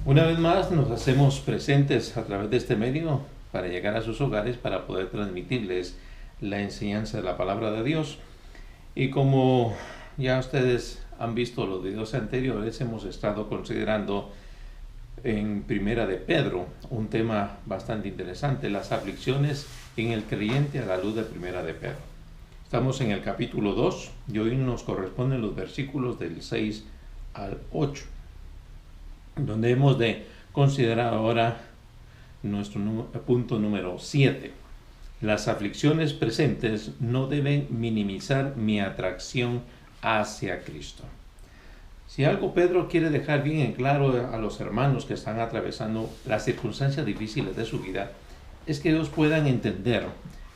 Una vez más nos hacemos presentes a través de este medio para llegar a sus hogares para poder transmitirles la enseñanza de la palabra de Dios. Y como ya ustedes han visto los videos anteriores, hemos estado considerando en Primera de Pedro un tema bastante interesante, las aflicciones en el creyente a la luz de Primera de Pedro. Estamos en el capítulo 2 y hoy nos corresponden los versículos del 6 al 8, donde hemos de considerar ahora nuestro punto número 7. Las aflicciones presentes no deben minimizar mi atracción hacia Cristo. Si algo Pedro quiere dejar bien en claro a los hermanos que están atravesando las circunstancias difíciles de su vida, es que ellos puedan entender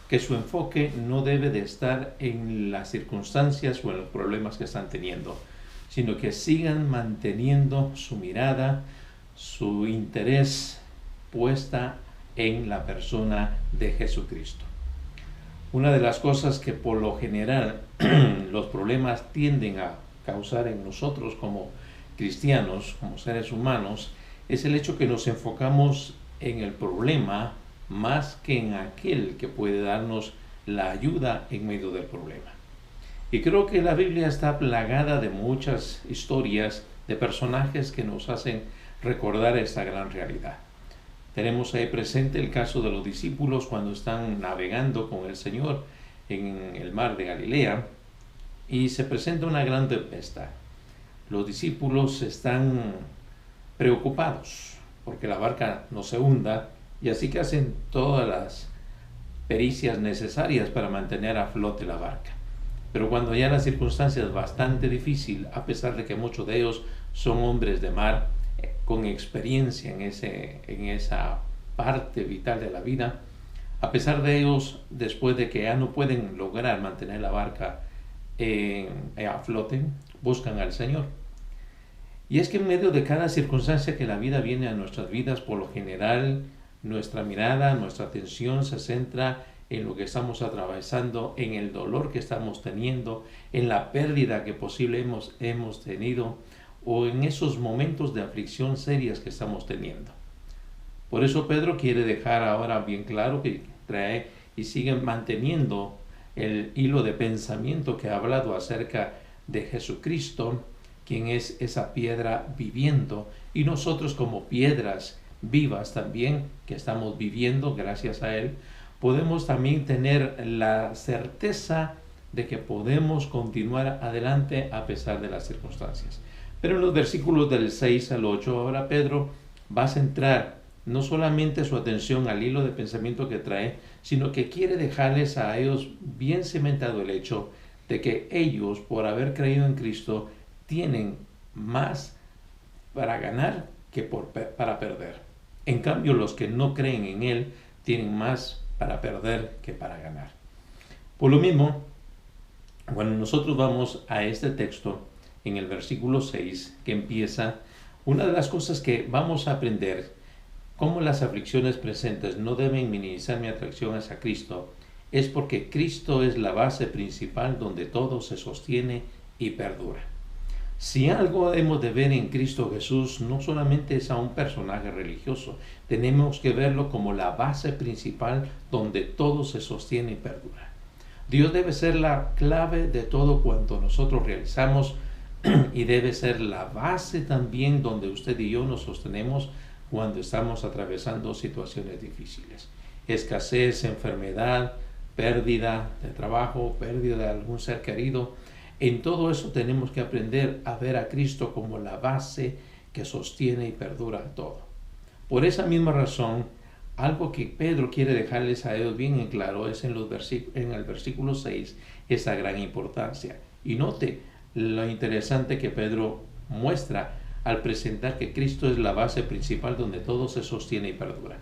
que su enfoque no debe de estar en las circunstancias o en los problemas que están teniendo, sino que sigan manteniendo su mirada, su interés puesta en la persona de Jesucristo. Una de las cosas que por lo general los problemas tienden a causar en nosotros como cristianos, como seres humanos, es el hecho que nos enfocamos en el problema más que en aquel que puede darnos la ayuda en medio del problema. Y creo que la Biblia está plagada de muchas historias de personajes que nos hacen recordar esta gran realidad. Tenemos ahí presente el caso de los discípulos cuando están navegando con el Señor en el mar de Galilea y se presenta una gran tempestad. Los discípulos están preocupados porque la barca no se hunda y así que hacen todas las pericias necesarias para mantener a flote la barca. Pero cuando ya la circunstancia es bastante difícil, a pesar de que muchos de ellos son hombres de mar con experiencia en esa parte vital de la vida, a pesar de ellos, después de que ya no pueden lograr mantener la barca a flote, buscan al Señor. Y es que en medio de cada circunstancia que la vida viene a nuestras vidas, por lo general, nuestra mirada, nuestra atención se centra en lo que estamos atravesando, en el dolor que estamos teniendo, en la pérdida que posiblemente hemos tenido o en esos momentos de aflicción serias que estamos teniendo. Por eso Pedro quiere dejar ahora bien claro que trae y sigue manteniendo el hilo de pensamiento que ha hablado acerca de Jesucristo, quien es esa piedra viviendo, y nosotros como piedras vivas también, que estamos viviendo gracias a Él, podemos también tener la certeza de que podemos continuar adelante a pesar de las circunstancias. Pero en los versículos del 6 al 8, ahora Pedro va a centrar no solamente su atención al hilo de pensamiento que trae, sino que quiere dejarles a ellos bien cimentado el hecho de que ellos, por haber creído en Cristo, tienen más para ganar que para perder. En cambio, los que no creen en Él tienen más para perder que para ganar. Por lo mismo, cuando nosotros vamos a este texto, en el versículo 6, que empieza, una de las cosas que vamos a aprender, cómo las aflicciones presentes no deben minimizar mi atracción hacia Cristo, es porque Cristo es la base principal donde todo se sostiene y perdura. Si algo hemos de ver en Cristo Jesús, no solamente es a un personaje religioso, tenemos que verlo como la base principal donde todo se sostiene y perdura. Dios debe ser la clave de todo cuanto nosotros realizamos y debe ser la base también donde usted y yo nos sostenemos cuando estamos atravesando situaciones difíciles. Escasez, enfermedad, pérdida de trabajo, pérdida de algún ser querido. En todo eso tenemos que aprender a ver a Cristo como la base que sostiene y perdura todo. Por esa misma razón, algo que Pedro quiere dejarles a ellos bien en claro es en el versículo 6, esa gran importancia. Y note lo interesante que Pedro muestra al presentar que Cristo es la base principal donde todo se sostiene y perdura.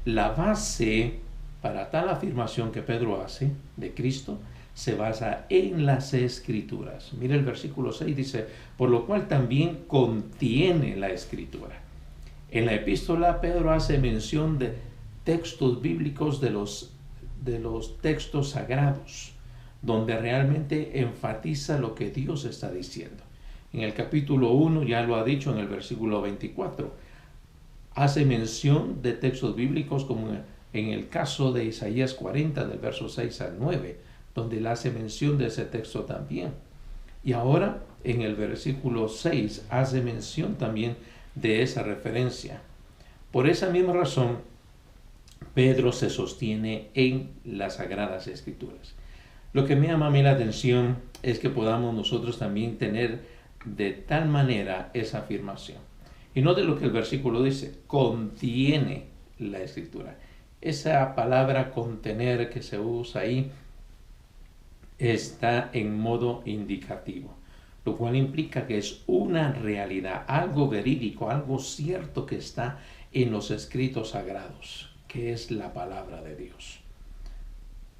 La base para tal afirmación que Pedro hace de Cristo se basa en las Escrituras. Mire el versículo 6, dice, por lo cual también contiene la Escritura. En la epístola Pedro hace mención de textos bíblicos de los textos sagrados, donde realmente enfatiza lo que Dios está diciendo. En el capítulo 1 ya lo ha dicho en el versículo 24, hace mención de textos bíblicos como en el caso de Isaías 40, del verso 6 al 9, donde él hace mención de ese texto también. Y ahora en el versículo 6 hace mención también de esa referencia. Por esa misma razón, Pedro se sostiene en las Sagradas Escrituras. Lo que me llama a mí la atención es que podamos nosotros también tener de tal manera esa afirmación. Y note lo que el versículo dice: contiene la Escritura. Esa palabra contener que se usa ahí está en modo indicativo, lo cual implica que es una realidad, algo verídico, algo cierto que está en los escritos sagrados, que es la palabra de Dios.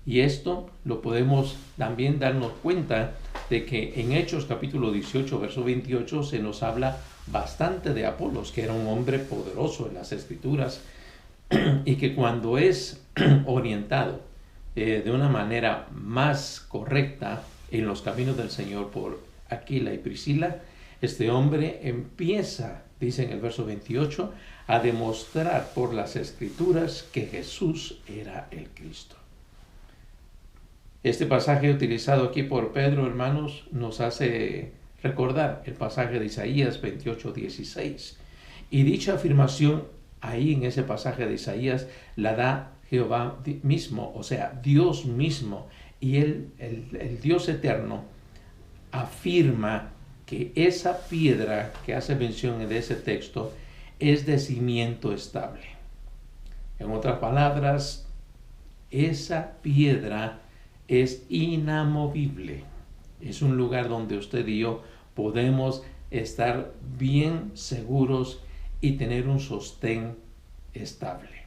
Y esto lo podemos también darnos cuenta de que en Hechos capítulo 18, verso 28, se nos habla bastante de Apolos, que era un hombre poderoso en las Escrituras, y que cuando es orientado de una manera más correcta en los caminos del Señor por Aquila y Priscila, este hombre empieza, dice en el verso 28, a demostrar por las Escrituras que Jesús era el Cristo. Este pasaje utilizado aquí por Pedro, hermanos, nos hace recordar el pasaje de Isaías 28:16. Y dicha afirmación ahí en ese pasaje de Isaías la da Jehová mismo, o sea, Dios mismo. Y el Dios eterno afirma que esa piedra que hace mención de ese texto es de cimiento estable. En otras palabras, esa piedra es inamovible. Es un lugar donde usted y yo podemos estar bien seguros y tener un sostén estable.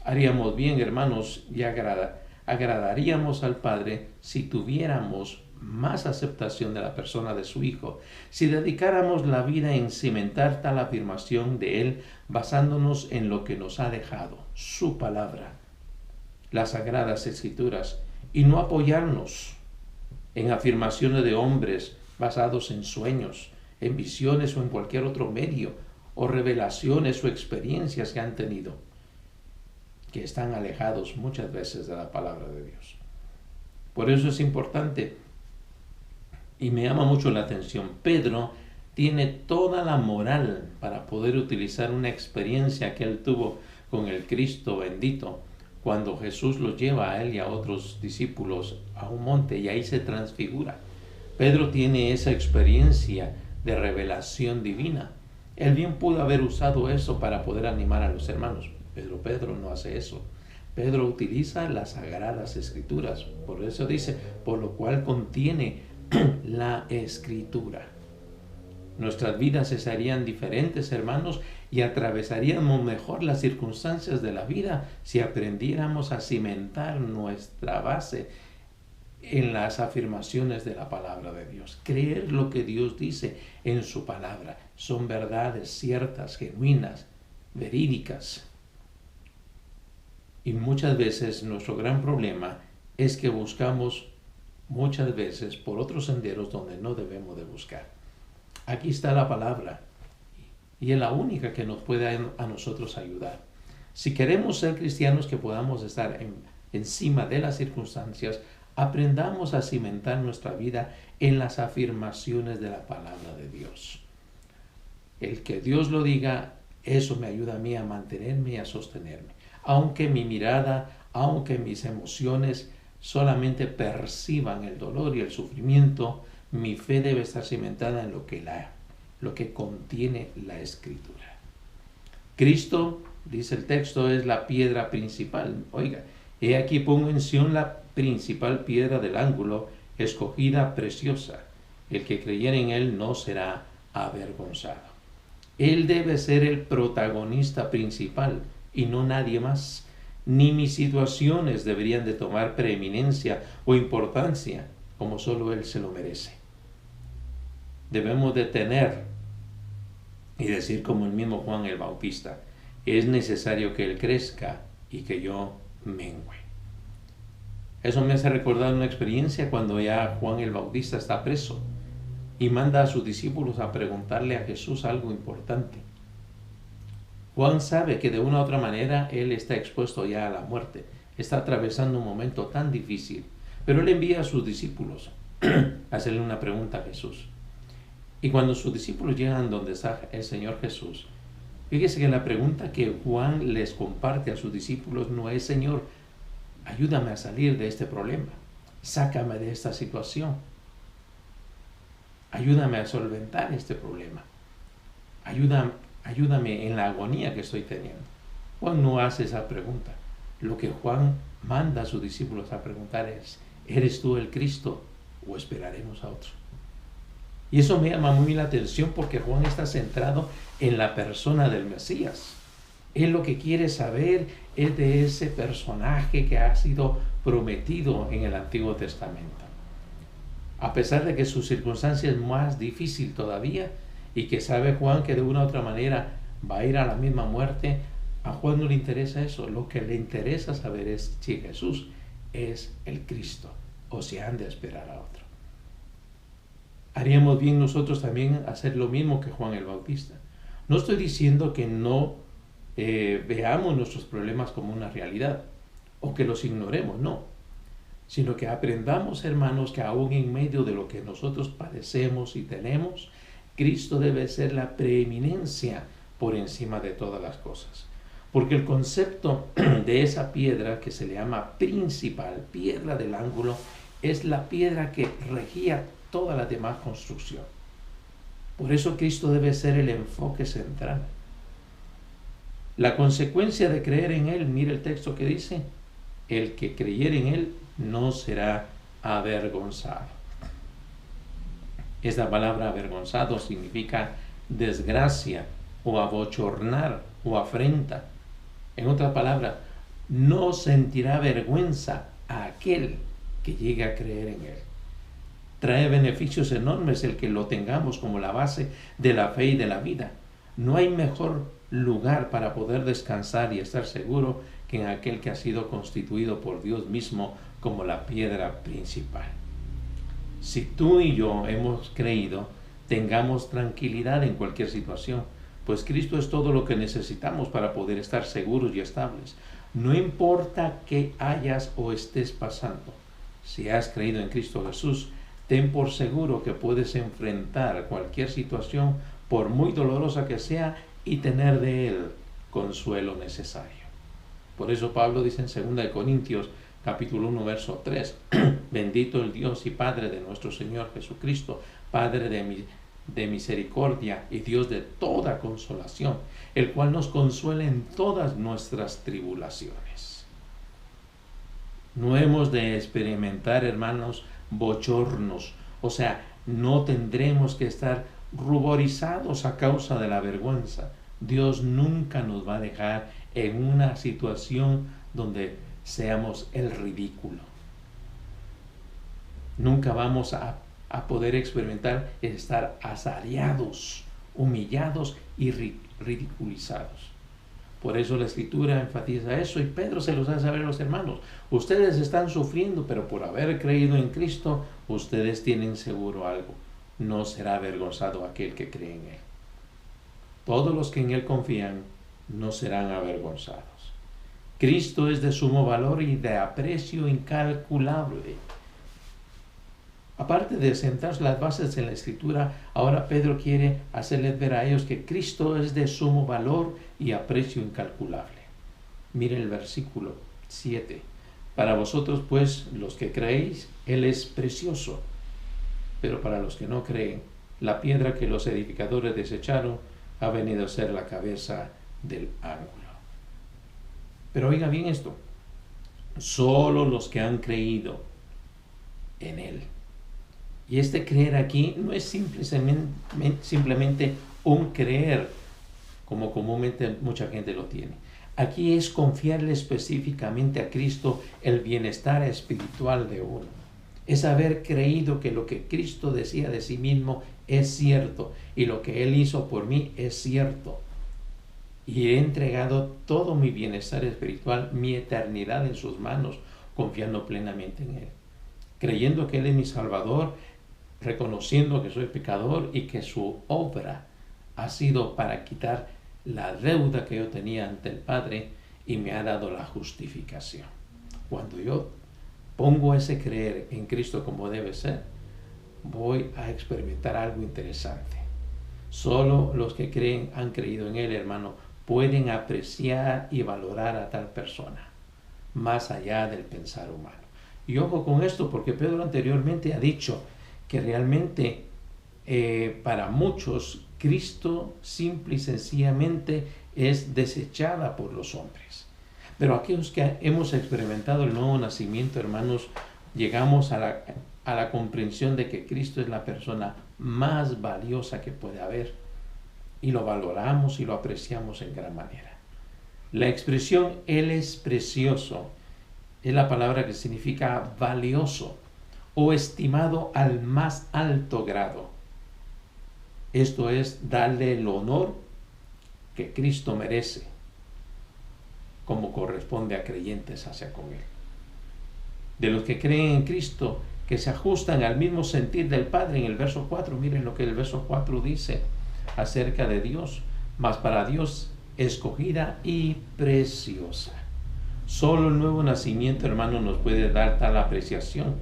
Haríamos bien, hermanos, y agradaríamos al Padre si tuviéramos más aceptación de la persona de su Hijo, si dedicáramos la vida en cimentar tal afirmación de Él basándonos en lo que nos ha dejado, su palabra, las Sagradas Escrituras, y no apoyarnos en afirmaciones de hombres basados en sueños, en visiones o en cualquier otro medio, o revelaciones o experiencias que han tenido, que están alejados muchas veces de la palabra de Dios. Por eso es importante, y me llama mucho la atención, Pedro tiene toda la moral para poder utilizar una experiencia que él tuvo con el Cristo bendito, cuando Jesús los lleva a él y a otros discípulos a un monte y ahí se transfigura. Pedro tiene esa experiencia de revelación divina. Él bien pudo haber usado eso para poder animar a los hermanos, pero Pedro no hace eso. Pedro utiliza las Sagradas Escrituras, por eso dice, por lo cual contiene la Escritura. Nuestras vidas serían diferentes, hermanos, y atravesaríamos mejor las circunstancias de la vida si aprendiéramos a cimentar nuestra base en las afirmaciones de la palabra de Dios. Creer lo que Dios dice en su palabra. Son verdades ciertas, genuinas, verídicas. Y muchas veces nuestro gran problema es que buscamos muchas veces por otros senderos donde no debemos de buscar. Aquí está la palabra y es la única que nos puede a nosotros ayudar. Si queremos ser cristianos que podamos estar encima de las circunstancias, aprendamos a cimentar nuestra vida en las afirmaciones de la palabra de Dios. El que Dios lo diga, eso me ayuda a mí a mantenerme y a sostenerme. Aunque mi mirada, aunque mis emociones solamente perciban el dolor y el sufrimiento, mi fe debe estar cimentada en lo que contiene la Escritura. Cristo, dice el texto, es la piedra principal. Oiga, he aquí pongo en Sión la principal piedra del ángulo, escogida, preciosa. El que creyere en él no será avergonzado. Él debe ser el protagonista principal y no nadie más. Ni mis situaciones deberían de tomar preeminencia o importancia como solo Él se lo merece. Debemos de tener y decir como el mismo Juan el Bautista, es necesario que Él crezca y que yo mengüe. Eso me hace recordar una experiencia cuando ya Juan el Bautista está preso y manda a sus discípulos a preguntarle a Jesús algo importante. Juan sabe que de una u otra manera él está expuesto ya a la muerte, está atravesando un momento tan difícil, pero él envía a sus discípulos a hacerle una pregunta a Jesús. Y cuando sus discípulos llegan donde está el Señor Jesús, fíjese que la pregunta que Juan les comparte a sus discípulos no es: Señor, ayúdame a salir de este problema, sácame de esta situación, ayúdame a solventar este problema, ayúdame en la agonía que estoy teniendo. Juan no hace esa pregunta. Lo que Juan manda a sus discípulos a preguntar es: ¿eres tú el Cristo o esperaremos a otro? Y eso me llama muy la atención, porque Juan está centrado en la persona del Mesías. Él lo que quiere saber es de ese personaje que ha sido prometido en el Antiguo Testamento. A pesar de que su circunstancia es más difícil todavía, y que sabe Juan que de una u otra manera va a ir a la misma muerte, a Juan no le interesa eso. Lo que le interesa saber es si Jesús es el Cristo o si han de esperar a otro. Haríamos bien nosotros también hacer lo mismo que Juan el Bautista. No estoy diciendo que no veamos nuestros problemas como una realidad o que los ignoremos, no, sino que aprendamos, hermanos, que aún en medio de lo que nosotros padecemos y tenemos, Cristo debe ser la preeminencia por encima de todas las cosas. Porque el concepto de esa piedra que se le llama principal, piedra del ángulo, es la piedra que regía toda la demás construcción. Por eso Cristo debe ser el enfoque central. La consecuencia de creer en Él, mire el texto que dice: el que creyere en Él no será avergonzado. Esta palabra avergonzado significa desgracia o abochornar o afrenta. En otras palabras, no sentirá vergüenza a aquel que llegue a creer en Él. Trae beneficios enormes el que lo tengamos como la base de la fe y de la vida. No hay mejor lugar para poder descansar y estar seguro que en aquel que ha sido constituido por Dios mismo como la piedra principal. Si tú y yo hemos creído, tengamos tranquilidad en cualquier situación, pues Cristo es todo lo que necesitamos para poder estar seguros y estables. No importa qué hayas o estés pasando, si has creído en Cristo Jesús, ten por seguro que puedes enfrentar cualquier situación, por muy dolorosa que sea, y tener de Él consuelo necesario. Por eso Pablo dice en 2 Corintios capítulo 1, verso 3, bendito el Dios y Padre de nuestro Señor Jesucristo, Padre de misericordia y Dios de toda consolación, el cual nos consuela en todas nuestras tribulaciones. No hemos de experimentar, hermanos, bochornos, o sea, no tendremos que estar ruborizados a causa de la vergüenza. Dios nunca nos va a dejar en una situación donde seamos el ridículo. Nunca vamos a poder experimentar estar azareados, humillados y ridiculizados. Por eso la Escritura enfatiza eso, y Pedro se los hace saber a los hermanos. Ustedes están sufriendo, pero por haber creído en Cristo, ustedes tienen seguro algo: no será avergonzado aquel que cree en Él. Todos los que en Él confían no serán avergonzados. Cristo es de sumo valor y de aprecio incalculable. Aparte de sentar las bases en la Escritura, ahora Pedro quiere hacerles ver a ellos que Cristo es de sumo valor y aprecio incalculable. Miren el versículo 7. Para vosotros, pues, los que creéis, Él es precioso. Pero para los que no creen, la piedra que los edificadores desecharon ha venido a ser la cabeza del ángulo. Pero oiga bien esto: solo los que han creído en Él. Y este creer aquí no es simplemente un creer como comúnmente mucha gente lo tiene. Aquí es confiarle específicamente a Cristo el bienestar espiritual de uno. Es haber creído que lo que Cristo decía de sí mismo es cierto, y lo que Él hizo por mí es cierto. Y he entregado todo mi bienestar espiritual, mi eternidad en sus manos, confiando plenamente en Él. Creyendo que Él es mi Salvador, reconociendo que soy pecador y que su obra ha sido para quitar la deuda que yo tenía ante el Padre y me ha dado la justificación. Cuando yo pongo ese creer en Cristo como debe ser, voy a experimentar algo interesante. Solo los que creen, han creído en Él, hermano, pueden apreciar y valorar a tal persona, más allá del pensar humano. Y ojo con esto, porque Pedro anteriormente ha dicho que realmente para muchos Cristo simple y sencillamente es desechada por los hombres. Pero aquellos que hemos experimentado el nuevo nacimiento, hermanos, llegamos a la comprensión de que Cristo es la persona más valiosa que puede haber, y lo valoramos y lo apreciamos en gran manera. La expresión Él es precioso es la palabra que significa valioso o estimado al más alto grado. Esto es darle el honor que Cristo merece, como corresponde a creyentes hacia con Él. De los que creen en Cristo, que se ajustan al mismo sentir del Padre. En el verso 4, miren lo que el verso 4 dice acerca de Dios: mas para Dios escogida y preciosa. Solo el nuevo nacimiento, hermano, nos puede dar tal apreciación,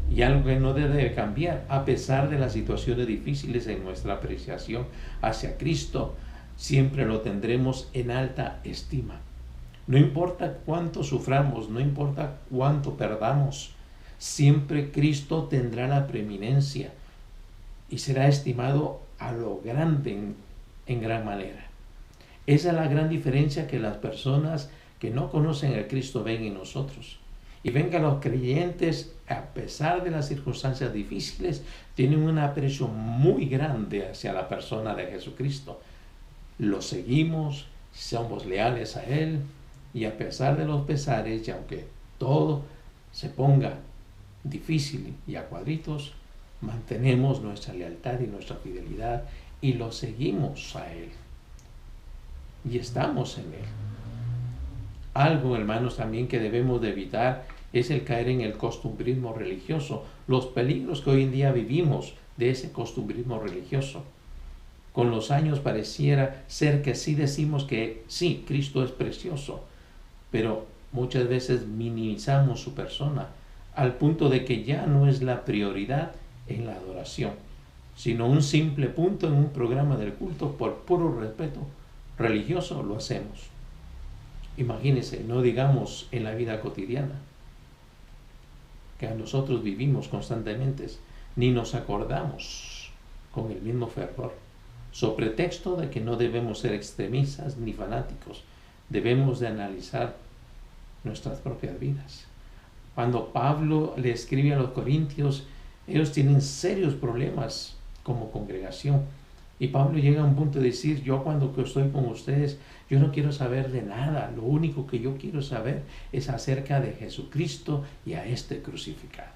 y algo que no debe cambiar, a pesar de las situaciones difíciles en nuestra apreciación hacia Cristo, siempre lo tendremos en alta estima. No importa cuánto suframos, no importa cuánto perdamos, siempre Cristo tendrá la preeminencia y será estimado a lo grande en gran manera. Esa es la gran diferencia que las personas que no conocen a Cristo ven en nosotros. Y ven que los creyentes, a pesar de las circunstancias difíciles, tienen un aprecio muy grande hacia la persona de Jesucristo. Lo seguimos, somos leales a Él, y a pesar de los pesares, y aunque todo se ponga difícil y a cuadritos, mantenemos nuestra lealtad y nuestra fidelidad y lo seguimos a Él. Y estamos en Él. Algo, hermanos, también que debemos de evitar es el caer en el costumbrismo religioso, los peligros que hoy en día vivimos de ese costumbrismo religioso. Con los años pareciera ser que sí decimos que sí, Cristo es precioso, pero muchas veces minimizamos su persona al punto de que ya no es la prioridad en la adoración, sino un simple punto en un programa del culto. Por puro respeto religioso lo hacemos. Imagínense, no digamos en la vida cotidiana, que a nosotros vivimos constantemente, ni nos acordamos con el mismo fervor, sobre pretexto de que no debemos ser extremistas ni fanáticos. Debemos de analizar nuestras propias vidas. Cuando Pablo le escribe a los corintios, ellos tienen serios problemas como congregación. Y Pablo llega a un punto de decir: yo cuando estoy con ustedes, yo no quiero saber de nada. Lo único que yo quiero saber es acerca de Jesucristo y a este crucificado.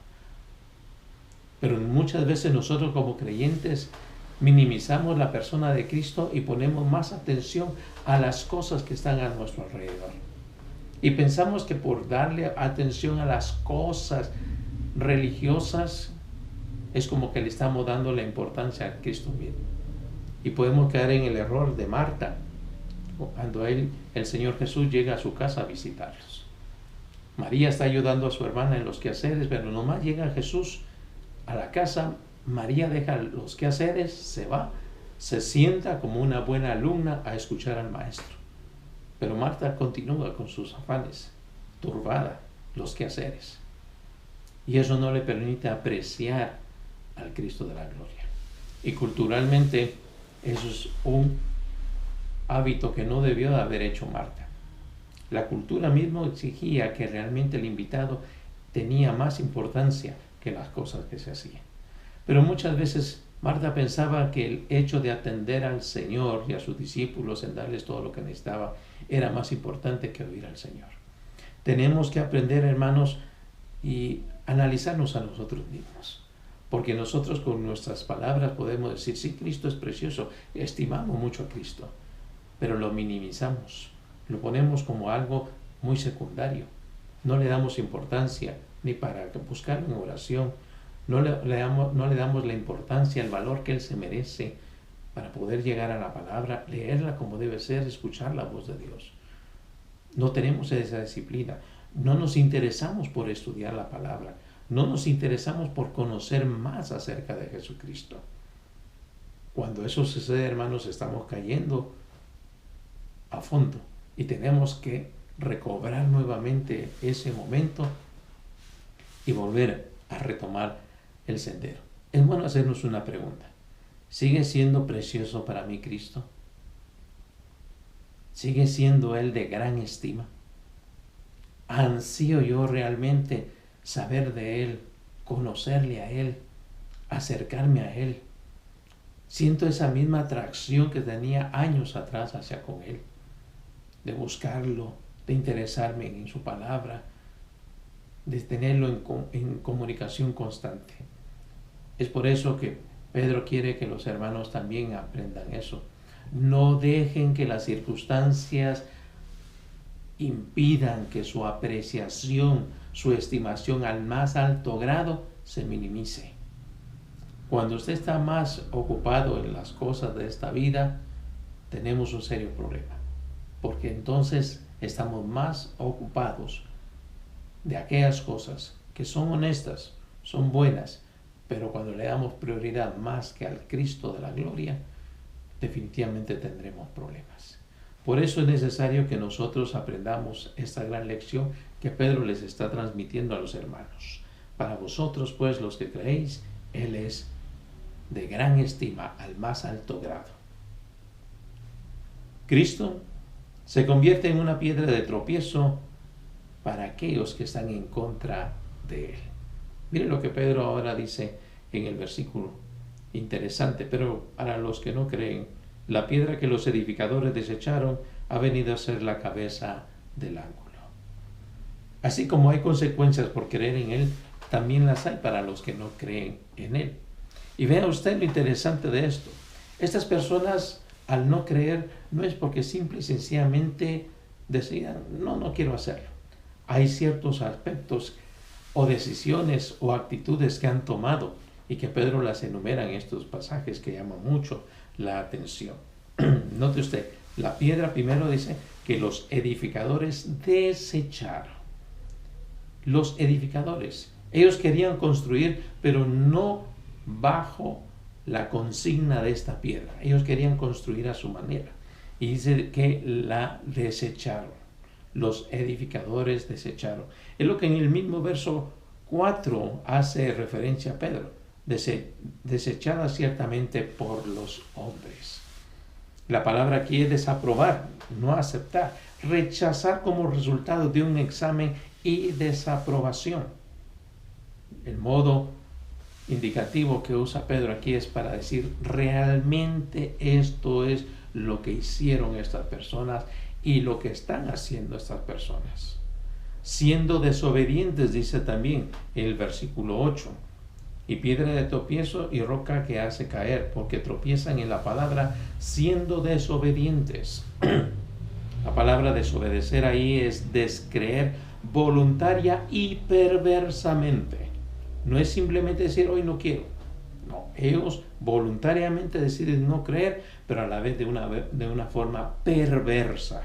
Pero muchas veces nosotros como creyentes minimizamos la persona de Cristo y ponemos más atención a las cosas que están a nuestro alrededor. Y pensamos que por darle atención a las cosas religiosas es como que le estamos dando la importancia a Cristo mismo. Y podemos caer en el error de Marta, cuando el Señor Jesús llega a su casa a visitarlos. María está ayudando a su hermana en los quehaceres, pero nomás llega Jesús a la casa, María deja los quehaceres, se va, se sienta como una buena alumna a escuchar al maestro. Pero Marta continúa con sus afanes, turbada, los quehaceres. Y eso no le permite apreciar al Cristo de la gloria. Y culturalmente, eso es un hábito que no debió de haber hecho Marta. La cultura misma exigía que realmente el invitado tenía más importancia que las cosas que se hacían. Pero muchas veces Marta pensaba que el hecho de atender al Señor y a sus discípulos en darles todo lo que necesitaba era más importante que oír al Señor. Tenemos que aprender, hermanos, y analizarnos a nosotros mismos. Porque nosotros con nuestras palabras podemos decir: sí, Cristo es precioso, estimamos mucho a Cristo, pero lo minimizamos, lo ponemos como algo muy secundario. No le damos importancia ni para buscarlo en oración, no le damos la importancia, el valor que Él se merece para poder llegar a la palabra, leerla como debe ser, escuchar la voz de Dios. No tenemos esa disciplina, no nos interesamos por estudiar la palabra, no nos interesamos por conocer más acerca de Jesucristo. Cuando eso sucede, hermanos, estamos cayendo a fondo y tenemos que recobrar nuevamente ese momento y volver a retomar el sendero. Es bueno hacernos una pregunta. ¿Sigue siendo precioso para mí Cristo? ¿Sigue siendo Él de gran estima? ¿Ansío yo realmente saber de Él, conocerle a Él, acercarme a Él? Siento esa misma atracción que tenía años atrás hacia con Él, de buscarlo, de interesarme en su palabra, de tenerlo en comunicación constante. Es por eso que Pedro quiere que los hermanos también aprendan eso. No dejen que las circunstancias impidan que su apreciación, su estimación al más alto grado se minimice. Cuando usted está más ocupado en las cosas de esta vida, tenemos un serio problema, porque entonces estamos más ocupados de aquellas cosas que son honestas, son buenas, pero cuando le damos prioridad más que al Cristo de la gloria, definitivamente tendremos problemas. Por eso es necesario que nosotros aprendamos esta gran lección que Pedro les está transmitiendo a los hermanos. Para vosotros, pues, los que creéis, Él es de gran estima al más alto grado. Cristo se convierte en una piedra de tropiezo para aquellos que están en contra de Él. Miren lo que Pedro ahora dice en el versículo. Interesante, pero para los que no creen, la piedra que los edificadores desecharon ha venido a ser la cabeza del ángulo. Así como hay consecuencias por creer en Él, también las hay para los que no creen en Él. Y vea usted lo interesante de esto. Estas personas, al no creer, no es porque simple y sencillamente decidan, no quiero hacerlo. Hay ciertos aspectos o decisiones o actitudes que han tomado y que Pedro las enumera en estos pasajes que llaman mucho la atención. Note usted, la piedra primero dice que los edificadores desecharon. Los edificadores, ellos querían construir, pero no bajo la consigna de esta piedra. Ellos querían construir a su manera. Y dice que la desecharon. Los edificadores desecharon. Es lo que en el mismo verso 4 hace referencia a Pedro. Desechada ciertamente por los hombres. La palabra aquí es desaprobar, no aceptar. Rechazar como resultado de un examen y desaprobación. El modo indicativo que usa Pedro aquí es para decir realmente esto es lo que hicieron estas personas y lo que están haciendo estas personas. Siendo desobedientes, dice también el versículo 8, y piedra de tropiezo y roca que hace caer, porque tropiezan en la palabra siendo desobedientes. La palabra desobedecer ahí es descreer voluntaria y perversamente. No es simplemente decir hoy no quiero. No, ellos voluntariamente deciden no creer, pero a la vez de una forma perversa.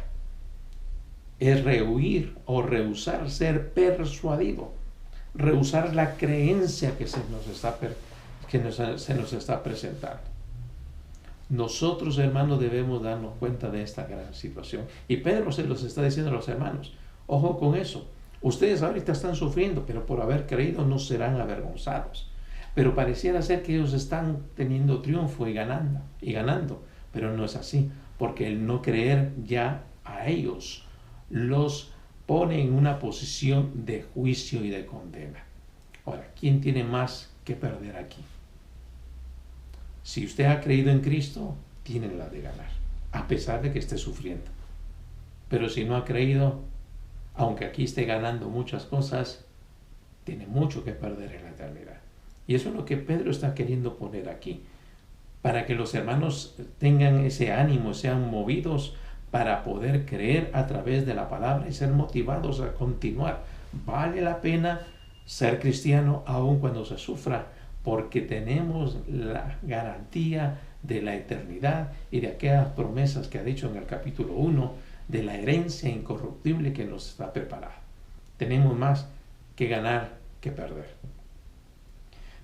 Es rehuir o rehusar ser persuadido, rehusar la creencia que se nos está presentando. Nosotros, hermanos, debemos darnos cuenta de esta gran situación. Y Pedro se los está diciendo a los hermanos, ojo con eso. Ustedes ahorita están sufriendo, pero por haber creído no serán avergonzados. Pero pareciera ser que ellos están teniendo triunfo y ganando, pero no es así, porque el no creer ya a ellos los pone en una posición de juicio y de condena. Ahora, ¿quién tiene más que perder aquí? Si usted ha creído en Cristo, tiene la de ganar, a pesar de que esté sufriendo. Pero si no ha creído, aunque aquí esté ganando muchas cosas, tiene mucho que perder en la eternidad. Y eso es lo que Pedro está queriendo poner aquí, para que los hermanos tengan ese ánimo, sean movidos para poder creer a través de la palabra y ser motivados a continuar. Vale la pena ser cristiano aun cuando se sufra, porque tenemos la garantía de la eternidad y de aquellas promesas que ha dicho en el capítulo 1, de la herencia incorruptible que nos está preparada. Tenemos más que ganar que perder.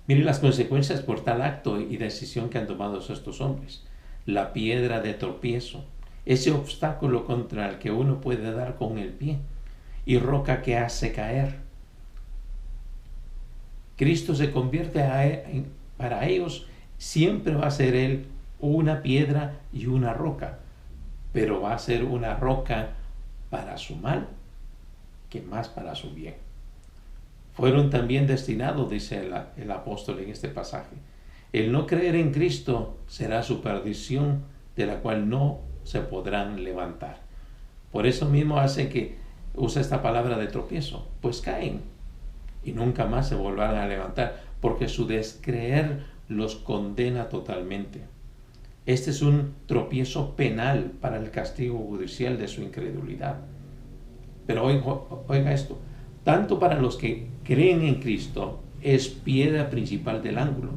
Miren las consecuencias por tal acto y decisión que han tomado estos hombres. La piedra de tropiezo, ese obstáculo contra el que uno puede dar con el pie, y roca que hace caer. Cristo se convierte para ellos, siempre va a ser Él una piedra y una roca, pero va a ser una roca para su mal que más para su bien. Fueron también destinados, dice el apóstol en este pasaje. El no creer en Cristo será su perdición, de la cual no se podrán levantar. Por eso mismo hace que usa esta palabra de tropiezo, pues caen y nunca más se volverán a levantar, porque su descreer los condena totalmente. Este es un tropiezo penal para el castigo judicial de su incredulidad. Pero oiga esto, tanto para los que creen en Cristo es piedra principal del ángulo,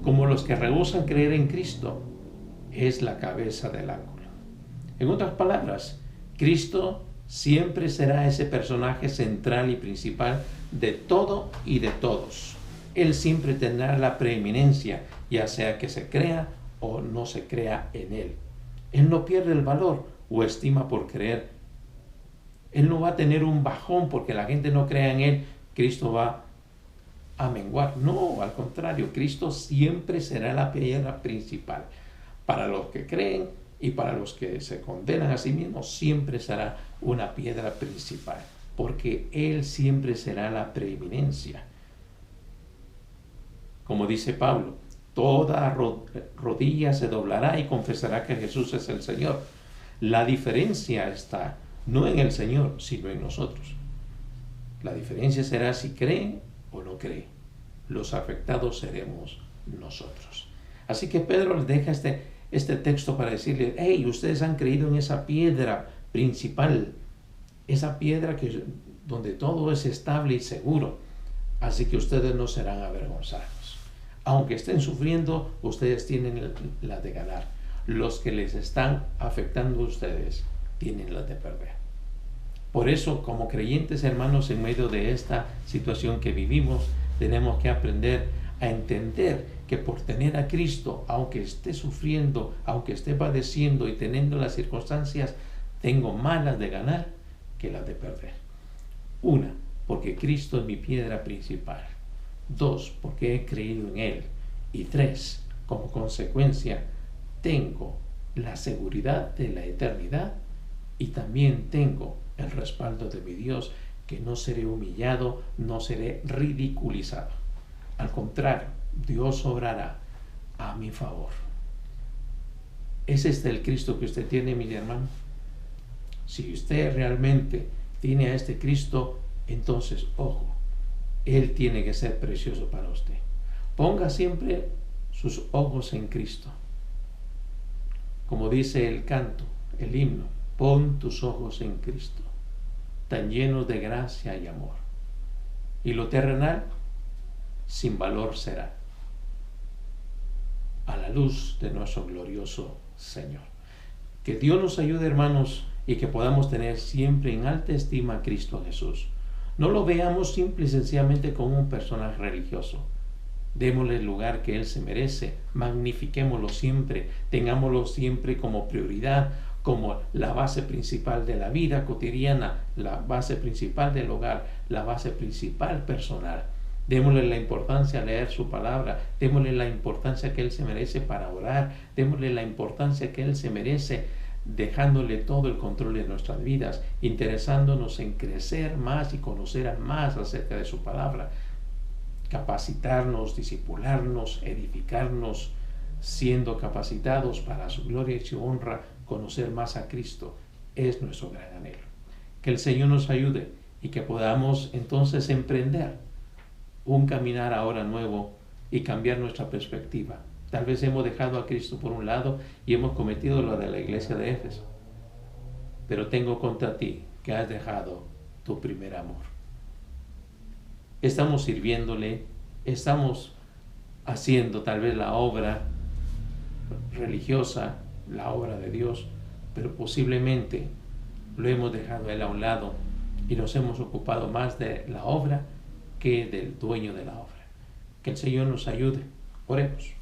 como los que rehúsan creer en Cristo es la cabeza del ángulo. En otras palabras, Cristo siempre será ese personaje central y principal de todo y de todos. Él siempre tendrá la preeminencia, ya sea que se crea o no se crea en Él. Él no pierde el valor o estima por creer. Él no va a tener un bajón porque la gente no crea en Él. Cristo va a menguar. No, al contrario, Cristo siempre será la piedra principal. Para los que creen y para los que se condenan a sí mismos, siempre será una piedra principal, porque Él siempre será la preeminencia. Como dice Pablo, toda rodilla se doblará y confesará que Jesús es el Señor. La diferencia está no en el Señor, sino en nosotros. La diferencia será si cree o no cree. Los afectados seremos nosotros. Así que Pedro les deja este texto para decirles, hey, ustedes han creído en esa piedra principal, esa piedra donde todo es estable y seguro. Así que ustedes no serán avergonzados. Aunque estén sufriendo, ustedes tienen la de ganar. Los que les están afectando a ustedes tienen la de perder. Por eso, como creyentes hermanos, en medio de esta situación que vivimos, tenemos que aprender a entender que por tener a Cristo, aunque esté sufriendo, aunque esté padeciendo y teniendo las circunstancias, tengo más las de ganar que las de perder. Una, porque Cristo es mi piedra principal. Dos, porque he creído en Él. Y tres, como consecuencia, tengo la seguridad de la eternidad y también tengo el respaldo de mi Dios, que no seré humillado, no seré ridiculizado. Al contrario, Dios obrará a mi favor. ¿Es este el Cristo que usted tiene, mi hermano? Si usted realmente tiene a este Cristo, entonces, ojo, Él tiene que ser precioso para usted. Ponga siempre sus ojos en Cristo. Como dice el canto, el himno, pon tus ojos en Cristo, tan llenos de gracia y amor. Y lo terrenal, sin valor será, a la luz de nuestro glorioso Señor. Que Dios nos ayude, hermanos, y que podamos tener siempre en alta estima a Cristo Jesús. No lo veamos simple y sencillamente como un personaje religioso. Démosle el lugar que Él se merece, magnifiquémoslo siempre, tengámoslo siempre como prioridad, como la base principal de la vida cotidiana, la base principal del hogar, la base principal personal. Démosle la importancia a leer su palabra, démosle la importancia que Él se merece para orar, démosle la importancia que Él se merece dejándole todo el control de nuestras vidas, interesándonos en crecer más y conocer más acerca de su palabra, capacitarnos, discipularnos, edificarnos, siendo capacitados para su gloria y su honra, conocer más a Cristo es nuestro gran anhelo. Que el Señor nos ayude y que podamos entonces emprender un caminar ahora nuevo y cambiar nuestra perspectiva. Tal vez hemos dejado a Cristo por un lado y hemos cometido lo de la iglesia de Éfeso. Pero tengo contra ti que has dejado tu primer amor. Estamos sirviéndole, estamos haciendo tal vez la obra religiosa, la obra de Dios, pero posiblemente lo hemos dejado a Él a un lado y nos hemos ocupado más de la obra que del dueño de la obra. Que el Señor nos ayude. Oremos.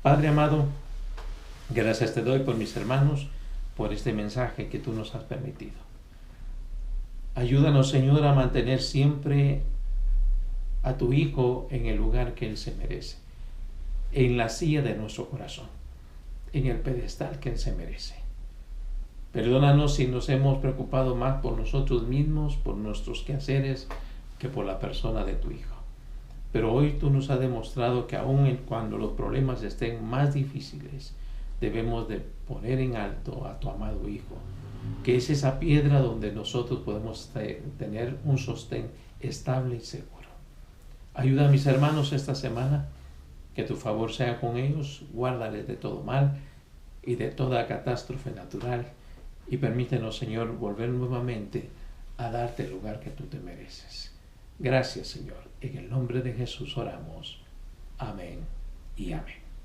Padre amado, gracias te doy por mis hermanos, por este mensaje que tú nos has permitido. Ayúdanos, Señor, a mantener siempre a tu Hijo en el lugar que Él se merece, en la silla de nuestro corazón, en el pedestal que Él se merece. Perdónanos si nos hemos preocupado más por nosotros mismos, por nuestros quehaceres, que por la persona de tu Hijo. Pero hoy tú nos has demostrado que aun cuando los problemas estén más difíciles, debemos de poner en alto a tu amado Hijo, que es esa piedra donde nosotros podemos tener un sostén estable y seguro. Ayuda a mis hermanos esta semana, que tu favor sea con ellos, guárdales de todo mal y de toda catástrofe natural, y permítenos, Señor, volver nuevamente a darte el lugar que tú te mereces. Gracias, Señor. En el nombre de Jesús oramos. Amén y amén.